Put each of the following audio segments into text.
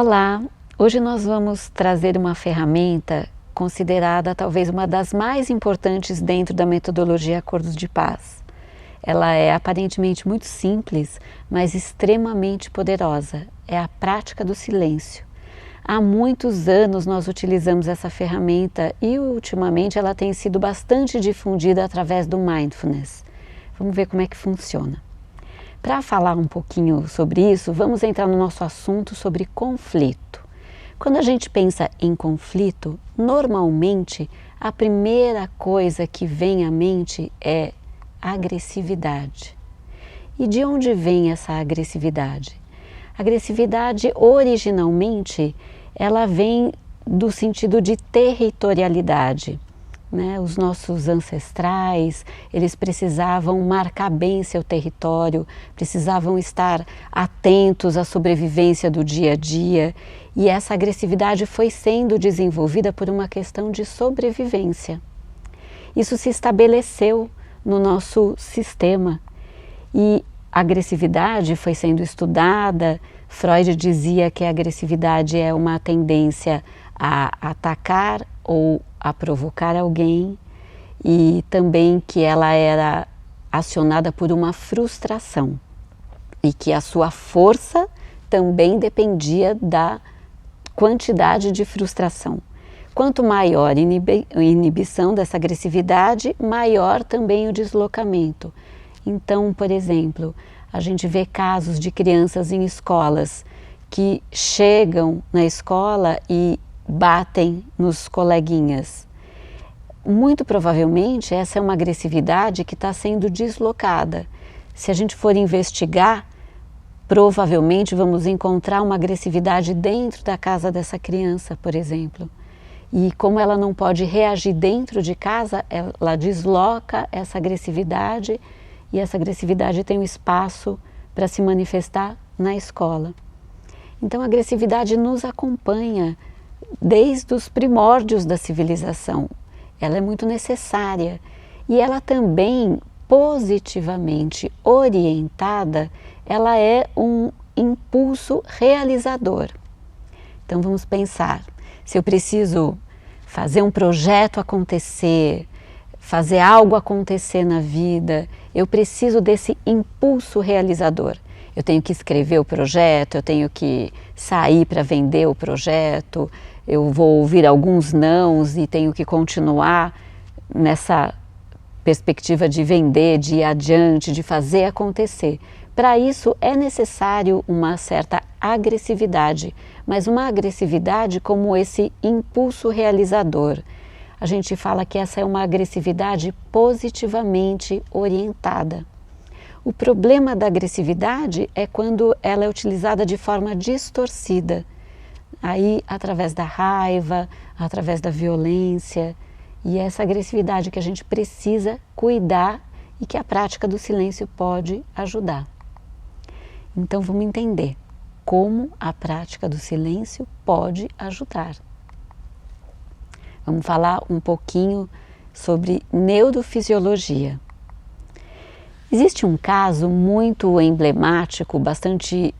Olá! Hoje nós vamos trazer uma ferramenta considerada talvez uma das mais importantes dentro da metodologia Acordos de Paz. Ela é aparentemente muito simples, mas extremamente poderosa. É a prática do silêncio. Há muitos anos nós utilizamos essa ferramenta e ultimamente ela tem sido bastante difundida através do Mindfulness. Vamos ver como é que funciona. Para falar um pouquinho sobre isso, vamos entrar no nosso assunto sobre conflito. Quando a gente pensa em conflito, normalmente a primeira coisa que vem à mente é agressividade. E de onde vem essa agressividade? A agressividade originalmente ela vem do sentido de territorialidade. Os nossos ancestrais, eles precisavam marcar bem seu território, precisavam estar atentos à sobrevivência do dia a dia, e essa agressividade foi sendo desenvolvida por uma questão de sobrevivência. Isso se estabeleceu no nosso sistema e a agressividade foi sendo estudada. Freud dizia que a agressividade é uma tendência a atacar ou a provocar alguém, e também que ela era acionada por uma frustração e que a sua força também dependia da quantidade de frustração. Quanto maior a inibição dessa agressividade, maior também o deslocamento. Então, por exemplo, a gente vê casos de crianças em escolas que chegam na escola e batem nos coleguinhas. Muito provavelmente essa é uma agressividade que está sendo deslocada. Se a gente for investigar, provavelmente vamos encontrar uma agressividade dentro da casa dessa criança, por exemplo. E como ela não pode reagir dentro de casa, ela desloca essa agressividade e essa agressividade tem um espaço para se manifestar na escola. Então a agressividade nos acompanha desde os primórdios da civilização. Ela é muito necessária e ela também, positivamente orientada, ela é um impulso realizador. Então vamos pensar, se eu preciso fazer um projeto acontecer, fazer algo acontecer na vida, eu preciso desse impulso realizador. Eu tenho que escrever o projeto, eu tenho que sair para vender o projeto, eu vou ouvir alguns nãos e tenho que continuar nessa perspectiva de vender, de ir adiante, de fazer acontecer. Para isso é necessário uma certa agressividade, mas uma agressividade como esse impulso realizador. A gente fala que essa é uma agressividade positivamente orientada. O problema da agressividade é quando ela é utilizada de forma distorcida, aí através da raiva, através da violência, e é essa agressividade que a gente precisa cuidar e que a prática do silêncio pode ajudar. Então vamos entender como a prática do silêncio pode ajudar. Vamos falar um pouquinho sobre neurofisiologia. Existe um caso muito emblemático, bastante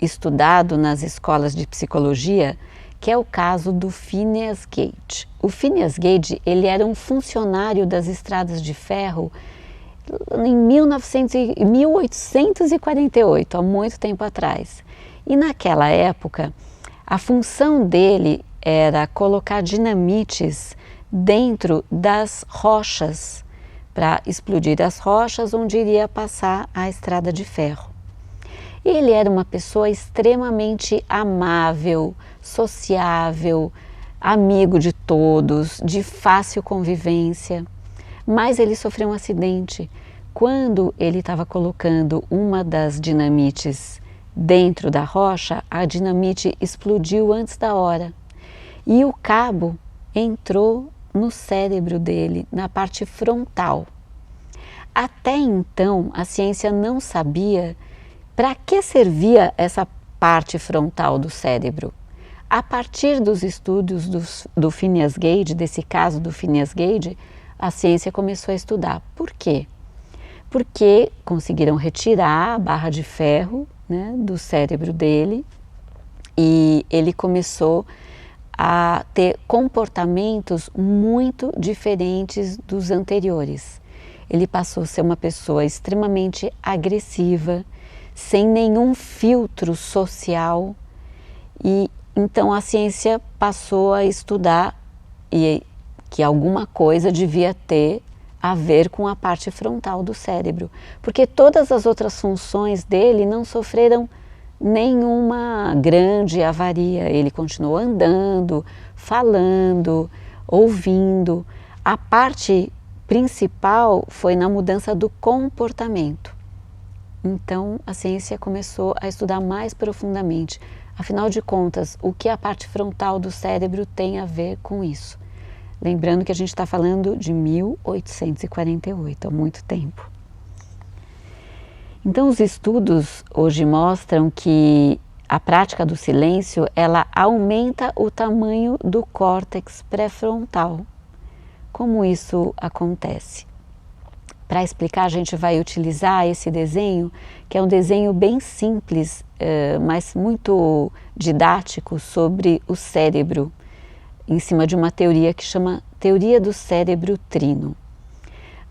estudado nas escolas de psicologia, que é o caso do Phineas Gage. O Phineas Gage, ele era um funcionário das estradas de ferro em 1848, há muito tempo atrás. E naquela época, a função dele era colocar dinamites dentro das rochas, para explodir as rochas onde iria passar a estrada de ferro. Ele era uma pessoa extremamente amável, sociável, amigo de todos, de fácil convivência, mas ele sofreu um acidente. Quando ele estava colocando uma das dinamites dentro da rocha, a dinamite explodiu antes da hora e o cabo entrou no cérebro dele, na parte frontal. Até então, a ciência não sabia para que servia essa parte frontal do cérebro. A partir dos estudos do Phineas Gage, desse caso do Phineas Gage, a ciência começou a estudar. Por quê? Porque conseguiram retirar a barra de ferro, do cérebro dele e ele começou a ter comportamentos muito diferentes dos anteriores. Ele passou a ser uma pessoa extremamente agressiva, sem nenhum filtro social, e então a ciência passou a estudar que alguma coisa devia ter a ver com a parte frontal do cérebro, porque todas as outras funções dele não sofreram nenhuma grande avaria. Ele continuou andando, falando, ouvindo. A parte principal foi na mudança do comportamento. Então a ciência começou a estudar mais profundamente. Afinal de contas, o que a parte frontal do cérebro tem a ver com isso? Lembrando que a gente está falando de 1848, há muito tempo. Então os estudos hoje mostram que a prática do silêncio, ela aumenta o tamanho do córtex pré-frontal. Como isso acontece? Para explicar, a gente vai utilizar esse desenho, que é um desenho bem simples, mas muito didático, sobre o cérebro, em cima de uma teoria que chama Teoria do Cérebro Trino.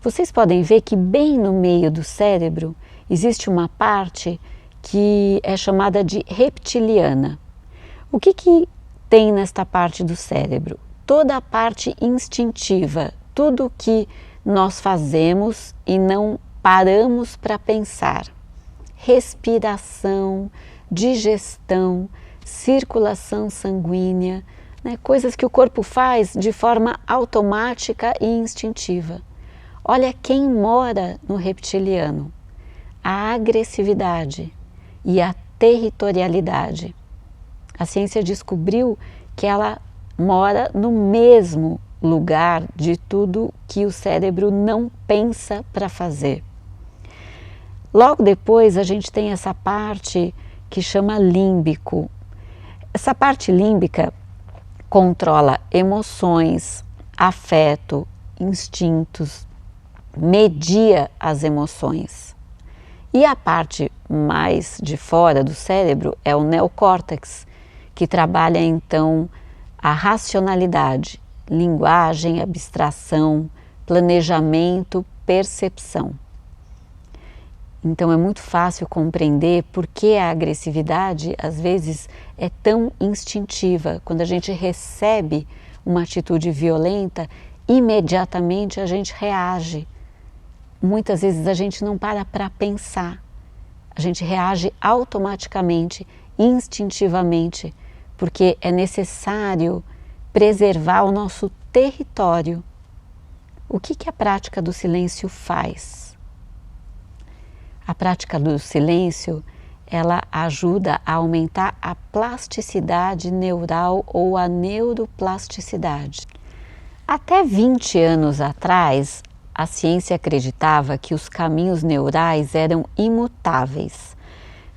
Vocês podem ver que bem no meio do cérebro existe uma parte que é chamada de reptiliana. O que tem nesta parte do cérebro? Toda a parte instintiva, tudo que nós fazemos e não paramos para pensar. Respiração, digestão, circulação sanguínea, né? Coisas que o corpo faz de forma automática e instintiva. Olha quem mora no reptiliano: a agressividade e a territorialidade. A ciência descobriu que ela mora no mesmo lugar de tudo que o cérebro não pensa para fazer. Logo depois a gente tem essa parte que chama límbico. Essa parte límbica controla emoções, afeto, instintos, media as emoções. E a parte mais de fora do cérebro é o neocórtex, que trabalha então a racionalidade, linguagem, abstração, planejamento, percepção. Então é muito fácil compreender por que a agressividade às vezes é tão instintiva. Quando a gente recebe uma atitude violenta, imediatamente a gente reage. Muitas vezes a gente não para pensar, a gente reage automaticamente, instintivamente, porque é necessário preservar o nosso território. O que a prática do silêncio faz? A prática do silêncio, ela ajuda a aumentar a plasticidade neural ou a neuroplasticidade. Até 20 anos atrás, a ciência acreditava que os caminhos neurais eram imutáveis.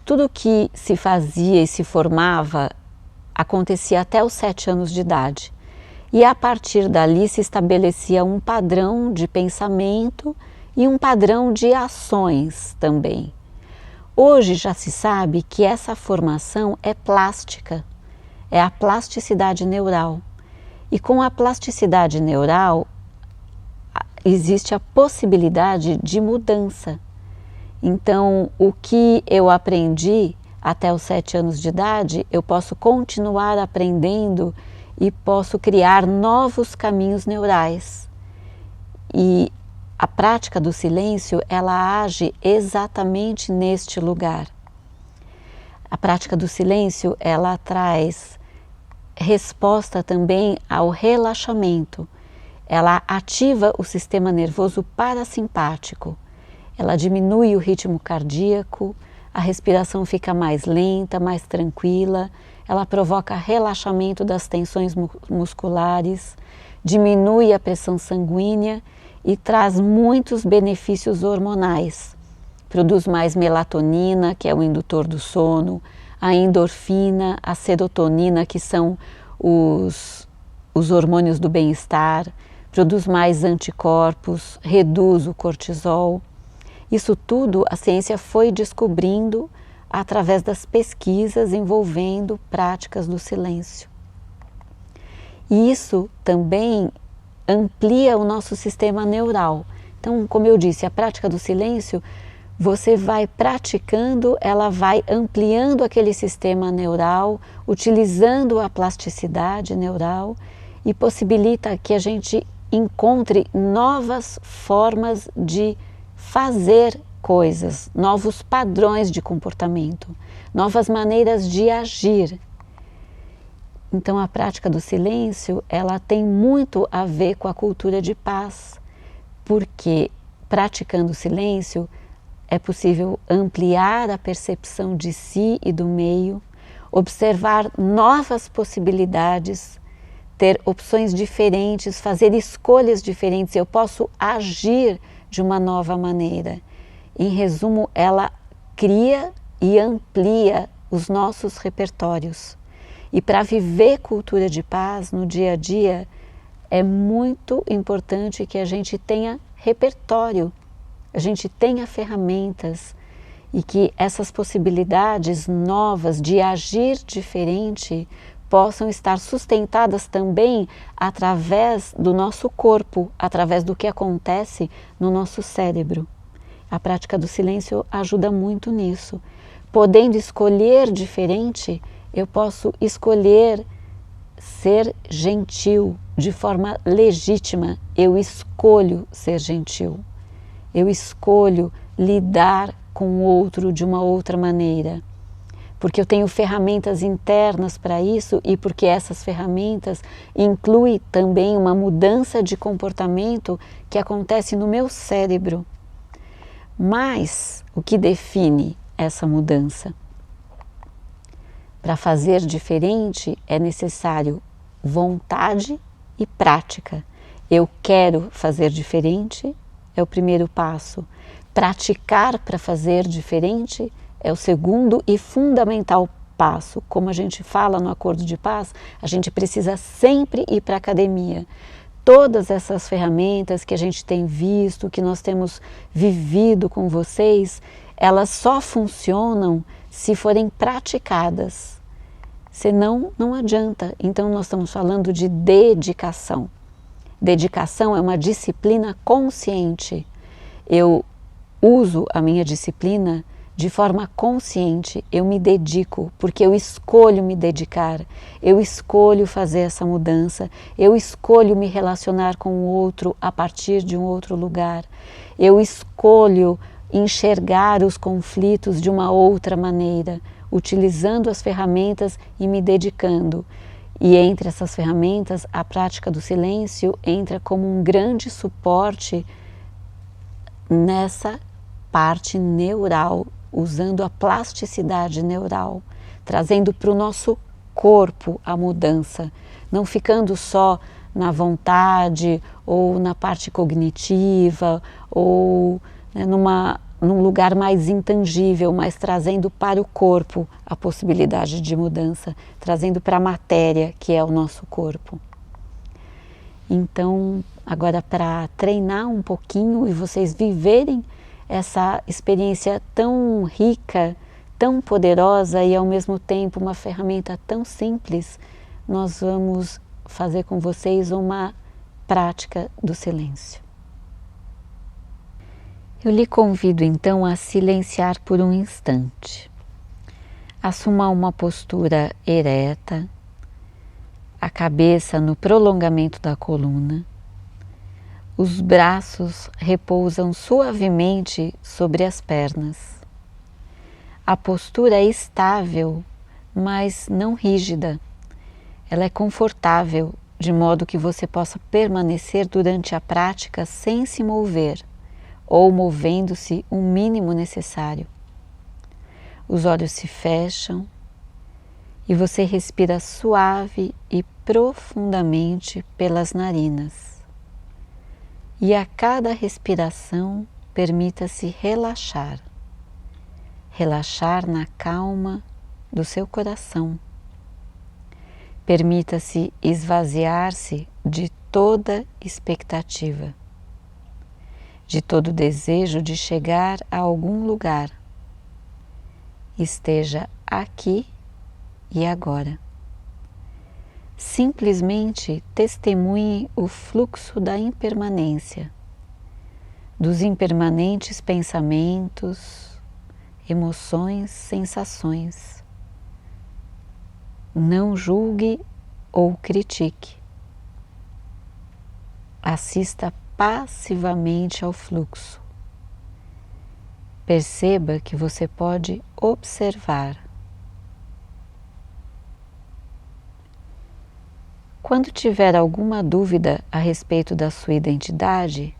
Tudo que se fazia e se formava acontecia até os 7 anos de idade. E a partir dali se estabelecia um padrão de pensamento e um padrão de ações também. Hoje já se sabe que essa formação é plástica, é a plasticidade neural. E com a plasticidade neural existe a possibilidade de mudança. Então, o que eu aprendi até os 7 anos de idade, eu posso continuar aprendendo e posso criar novos caminhos neurais. E a prática do silêncio, ela age exatamente neste lugar. A prática do silêncio, ela traz resposta também ao relaxamento. Ela ativa o sistema nervoso parasimpático. Ela diminui o ritmo cardíaco, a respiração fica mais lenta, mais tranquila. Ela provoca relaxamento das tensões musculares, diminui a pressão sanguínea e traz muitos benefícios hormonais. Produz mais melatonina, que é o indutor do sono, a endorfina, a serotonina, que são os hormônios do bem-estar, produz mais anticorpos, reduz o cortisol. Isso tudo a ciência foi descobrindo através das pesquisas envolvendo práticas do silêncio. E isso também amplia o nosso sistema neural. Então, como eu disse, a prática do silêncio, você vai praticando, ela vai ampliando aquele sistema neural, utilizando a plasticidade neural e possibilita que a gente encontre novas formas de fazer coisas, novos padrões de comportamento, novas maneiras de agir. Então a prática do silêncio, ela tem muito a ver com a cultura de paz, porque praticando o silêncio é possível ampliar a percepção de si e do meio, observar novas possibilidades, ter opções diferentes, fazer escolhas diferentes. Eu posso agir de uma nova maneira. Em resumo, ela cria e amplia os nossos repertórios. E para viver cultura de paz no dia a dia, é muito importante que a gente tenha repertório, a gente tenha ferramentas e que essas possibilidades novas de agir diferente possam estar sustentadas também através do nosso corpo, através do que acontece no nosso cérebro. A prática do silêncio ajuda muito nisso. Podendo escolher diferente, eu posso escolher ser gentil de forma legítima. Eu escolho ser gentil. Eu escolho lidar com o outro de uma outra maneira. Porque eu tenho ferramentas internas para isso e porque essas ferramentas incluem também uma mudança de comportamento que acontece no meu cérebro. Mas o que define essa mudança? Para fazer diferente é necessário vontade e prática. Eu quero fazer diferente é o primeiro passo. Praticar para fazer diferente é o segundo e fundamental passo. Como a gente fala no Acordo de Paz, a gente precisa sempre ir para a academia. Todas essas ferramentas que a gente tem visto, que nós temos vivido com vocês, elas só funcionam se forem praticadas. Senão, não adianta. Então, nós estamos falando de dedicação. Dedicação é uma disciplina consciente. Eu uso a minha disciplina de forma consciente. Eu me dedico porque eu escolho me dedicar. Eu escolho fazer essa mudança. Eu escolho me relacionar com o outro a partir de um outro lugar. Eu escolho enxergar os conflitos de uma outra maneira, utilizando as ferramentas e me dedicando. E entre essas ferramentas, a prática do silêncio entra como um grande suporte nessa parte neural, usando a plasticidade neural, trazendo para o nosso corpo a mudança, não ficando só na vontade ou na parte cognitiva ou num lugar mais intangível, mas trazendo para o corpo a possibilidade de mudança, trazendo para a matéria que é o nosso corpo. Então, agora para treinar um pouquinho e vocês viverem essa experiência tão rica, tão poderosa e ao mesmo tempo uma ferramenta tão simples, nós vamos fazer com vocês uma prática do silêncio. Eu lhe convido então a silenciar por um instante. Assuma uma postura ereta, a cabeça no prolongamento da coluna, os braços repousam suavemente sobre as pernas. A postura é estável, mas não rígida. Ela é confortável, de modo que você possa permanecer durante a prática sem se mover, ou movendo-se o mínimo necessário. Os olhos se fecham e você respira suave e profundamente pelas narinas. E a cada respiração, permita-se relaxar. Relaxar na calma do seu coração. Permita-se esvaziar-se de toda expectativa, de todo desejo de chegar a algum lugar. esteja aqui e agora. Simplesmente testemunhe o fluxo da impermanência, dos impermanentes pensamentos, emoções, sensações. Não julgue ou critique. Assista passivamente ao fluxo. Perceba que você pode observar. Quando tiver alguma dúvida a respeito da sua identidade,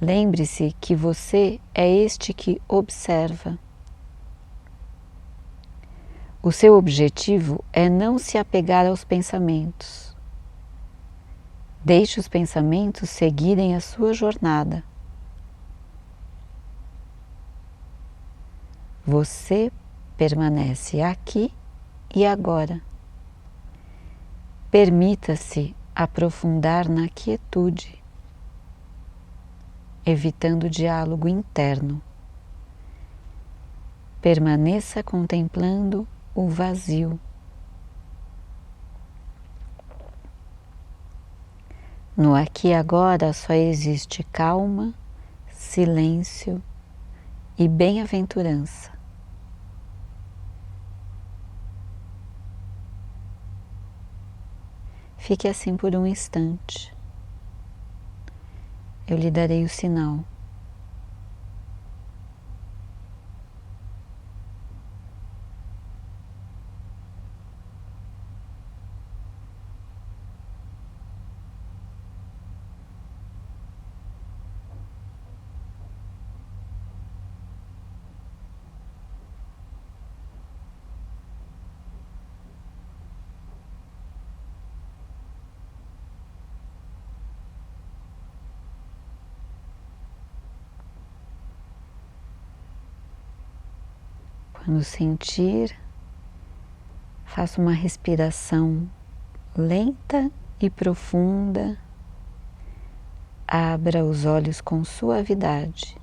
lembre-se que você é este que observa. O seu objetivo é não se apegar aos pensamentos. Deixe os pensamentos seguirem a sua jornada. Você permanece aqui e agora. Permita-se aprofundar na quietude, evitando o diálogo interno. Permaneça contemplando o vazio. No aqui e agora só existe calma, silêncio e bem-aventurança. Fique assim por um instante. Eu lhe darei o sinal. Quando sentir, faça uma respiração lenta e profunda. Abra os olhos com suavidade.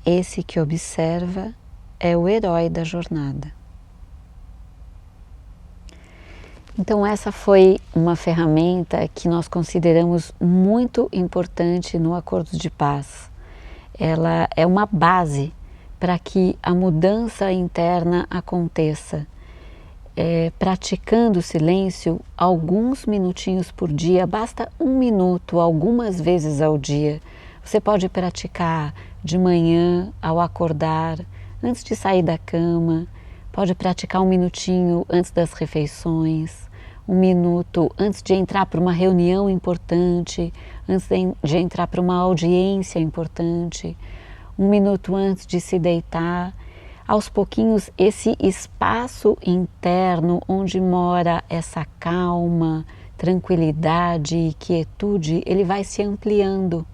Esse que observa é o herói da jornada. Então essa foi uma ferramenta que nós consideramos muito importante no Acordos de Paz. Ela é uma base para que a mudança interna aconteça. Praticando o silêncio alguns minutinhos por dia, basta 1 minuto, algumas vezes ao dia. Você pode praticar de manhã ao acordar, antes de sair da cama, pode praticar 1 minutinho antes das refeições, 1 minuto antes de entrar para uma reunião importante, antes de entrar para uma audiência importante, 1 minuto antes de se deitar. Aos pouquinhos, esse espaço interno onde mora essa calma, tranquilidade e quietude, ele vai se ampliando.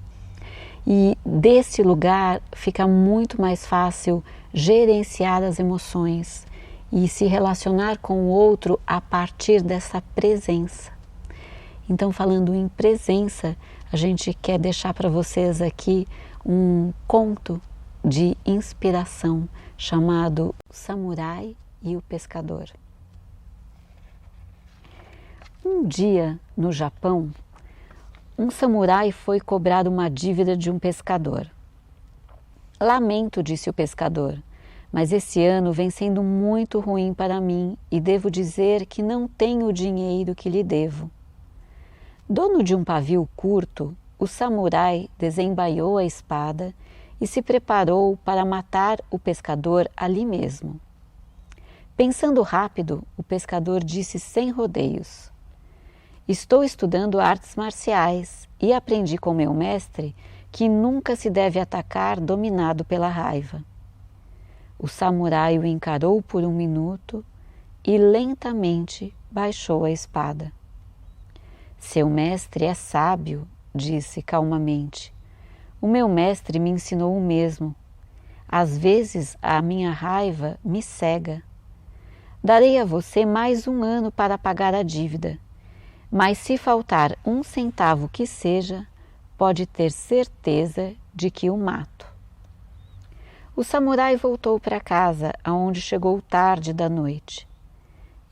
E desse lugar fica muito mais fácil gerenciar as emoções e se relacionar com o outro a partir dessa presença. Então, falando em presença, a gente quer deixar para vocês aqui um conto de inspiração chamado Samurai e o Pescador. Um dia, no Japão, um samurai foi cobrar uma dívida de um pescador. Lamento, disse o pescador, mas esse ano vem sendo muito ruim para mim e devo dizer que não tenho o dinheiro que lhe devo. Dono de um pavio curto, o samurai desembaiou a espada e se preparou para matar o pescador ali mesmo. Pensando rápido, o pescador disse sem rodeios: estou estudando artes marciais e aprendi com meu mestre que nunca se deve atacar dominado pela raiva. O samurai o encarou por 1 minuto e lentamente baixou a espada. Seu mestre é sábio, disse calmamente. O meu mestre me ensinou o mesmo. Às vezes a minha raiva me cega. Darei a você mais 1 ano para pagar a dívida, mas se faltar 1 centavo que seja, pode ter certeza de que o mato. O samurai voltou para casa, aonde chegou tarde da noite.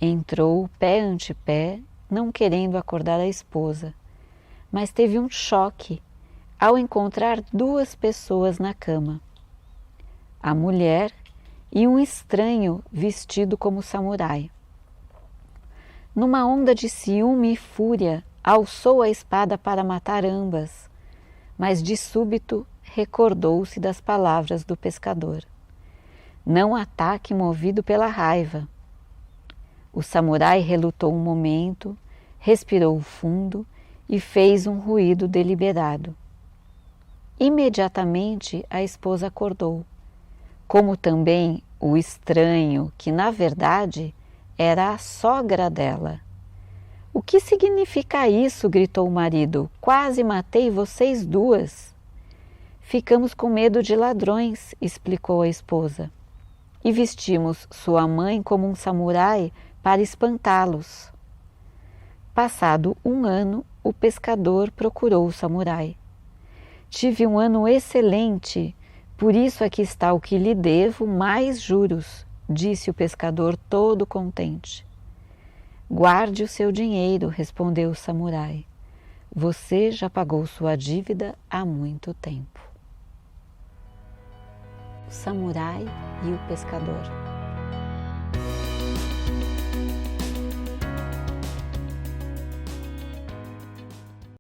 Entrou pé ante pé, não querendo acordar a esposa, mas teve um choque ao encontrar duas pessoas na cama. A mulher e um estranho vestido como samurai. Numa onda de ciúme e fúria, alçou a espada para matar ambas, mas de súbito recordou-se das palavras do pescador. Não ataque movido pela raiva. O samurai relutou um momento, respirou fundo e fez um ruído deliberado. Imediatamente a esposa acordou, como também o estranho, que na verdade era a sogra dela. O que significa isso? Gritou o marido. Quase matei vocês duas. Ficamos com medo de ladrões, explicou a esposa, e vestimos sua mãe como um samurai para espantá-los. Passado um ano, o pescador procurou o samurai. Tive um ano excelente, por isso aqui está o que lhe devo mais juros, disse o pescador todo contente. Guarde o seu dinheiro, respondeu o samurai. Você já pagou sua dívida há muito tempo. O samurai e o pescador.